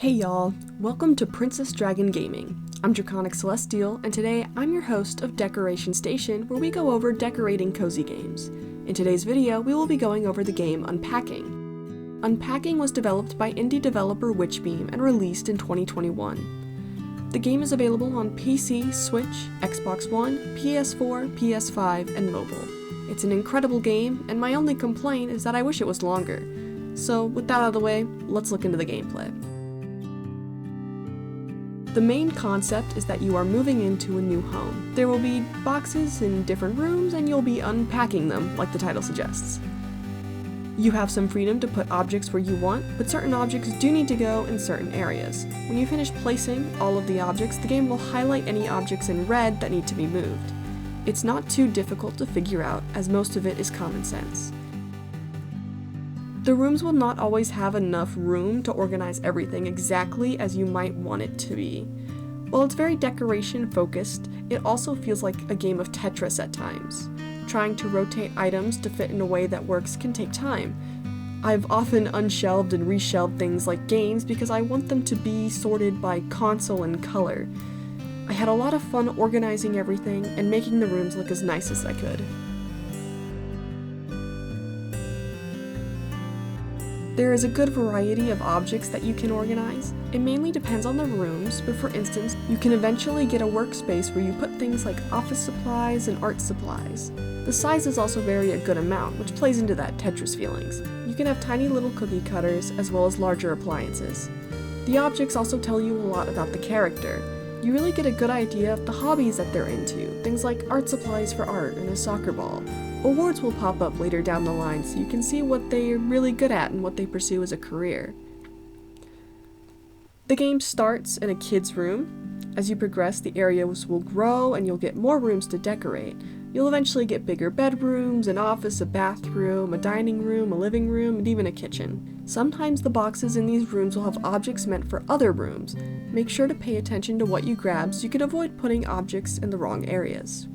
Hey y'all, welcome to Princess Dragon Gaming. I'm Draconic Celestial, and today I'm your host of Decoration Station, where we go over decorating cozy games. In today's video, we will be going over the game Unpacking. Unpacking was developed by indie developer Witchbeam and released in 2021. The game is available on PC, Switch, Xbox One, PS4, PS5, and mobile. It's an incredible game, and my only complaint is that I wish it was longer. So with that out of the way, let's look into the gameplay. The main concept is that you are moving into a new home. There will be boxes in different rooms and you'll be unpacking them, like the title suggests. You have some freedom to put objects where you want, but certain objects do need to go in certain areas. When you finish placing all of the objects, the game will highlight any objects in red that need to be moved. It's not too difficult to figure out, as most of it is common sense. The rooms will not always have enough room to organize everything exactly as you might want it to be. While it's very decoration focused, it also feels like a game of Tetris at times. Trying to rotate items to fit in a way that works can take time. I've often unshelved and reshelved things like games because I want them to be sorted by console and color. I had a lot of fun organizing everything and making the rooms look as nice as I could. There is a good variety of objects that you can organize. It mainly depends on the rooms, but for instance, you can eventually get a workspace where you put things like office supplies and art supplies. The sizes also vary a good amount, which plays into that Tetris feelings. You can have tiny little cookie cutters as well as larger appliances. The objects also tell you a lot about the character. You really get a good idea of the hobbies that they're into, things like art supplies for art and a soccer ball. Awards will pop up later down the line so you can see what they're really good at and what they pursue as a career. The game starts in a kid's room. As you progress, the areas will grow and you'll get more rooms to decorate. You'll eventually get bigger bedrooms, an office, a bathroom, a dining room, a living room, and even a kitchen. Sometimes the boxes in these rooms will have objects meant for other rooms. Make sure to pay attention to what you grab so you can avoid putting objects in the wrong areas.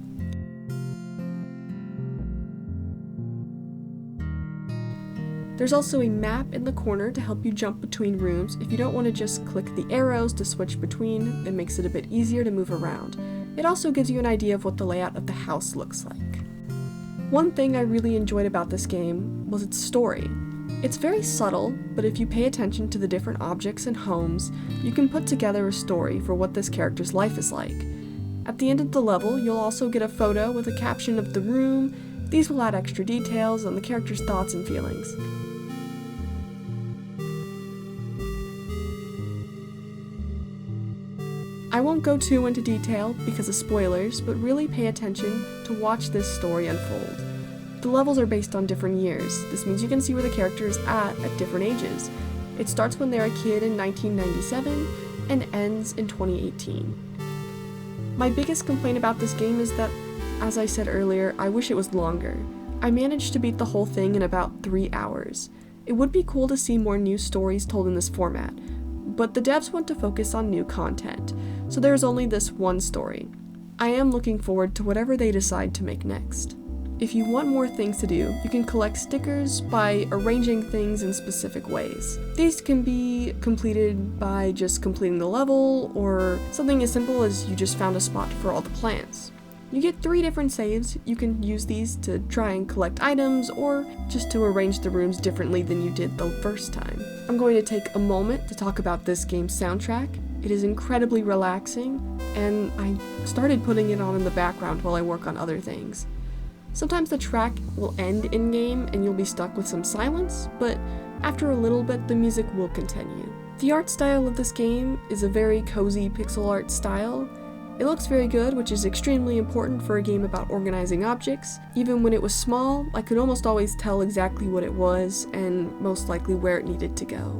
There's also a map in the corner to help you jump between rooms. If you don't want to just click the arrows to switch between, it makes it a bit easier to move around. It also gives you an idea of what the layout of the house looks like. One thing I really enjoyed about this game was its story. It's very subtle, but if you pay attention to the different objects and homes, you can put together a story for what this character's life is like. At the end of the level, you'll also get a photo with a caption of the room. These will add extra details on the character's thoughts and feelings. I won't go too into detail because of spoilers, but really pay attention to watch this story unfold. The levels are based on different years. This means you can see where the character is at different ages. It starts when they're a kid in 1997 and ends in 2018. My biggest complaint about this game is that, as I said earlier, I wish it was longer. I managed to beat the whole thing in about 3 hours. It would be cool to see more new stories told in this format, but the devs want to focus on new content, so there's only this one story. I am looking forward to whatever they decide to make next. If you want more things to do, you can collect stickers by arranging things in specific ways. These can be completed by just completing the level, or something as simple as you just found a spot for all the plants. You get 3 different saves. You can use these to try and collect items, or just to arrange the rooms differently than you did the first time. I'm going to take a moment to talk about this game's soundtrack. It is incredibly relaxing, and I started putting it on in the background while I work on other things. Sometimes the track will end in-game and you'll be stuck with some silence, but after a little bit the music will continue. The art style of this game is a very cozy pixel art style. It looks very good, which is extremely important for a game about organizing objects. Even when it was small, I could almost always tell exactly what it was and most likely where it needed to go.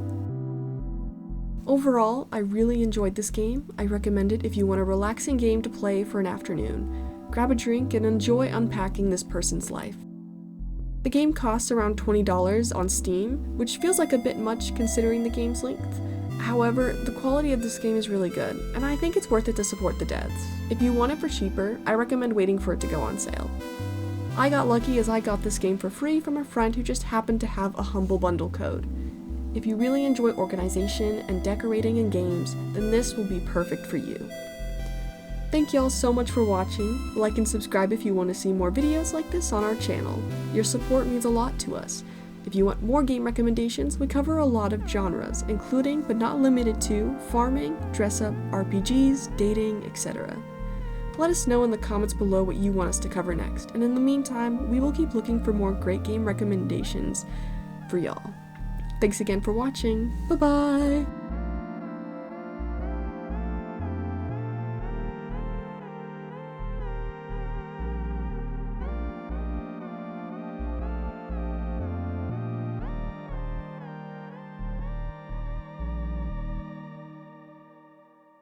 Overall, I really enjoyed this game. I recommend it if you want a relaxing game to play for an afternoon. Grab a drink and enjoy unpacking this person's life. The game costs around $20 on Steam, which feels like a bit much considering the game's length. However, the quality of this game is really good, and I think it's worth it to support the devs. If you want it for cheaper, I recommend waiting for it to go on sale. I got lucky as I got this game for free from a friend who just happened to have a Humble Bundle code. If you really enjoy organization and decorating in games, then this will be perfect for you. Thank y'all so much for watching. Like and subscribe if you want to see more videos like this on our channel. Your support means a lot to us. If you want more game recommendations, we cover a lot of genres, including but not limited to farming, dress-up, RPGs, dating, etc. Let us know in the comments below what you want us to cover next, and in the meantime, we will keep looking for more great game recommendations for y'all. Thanks again for watching. Bye-bye!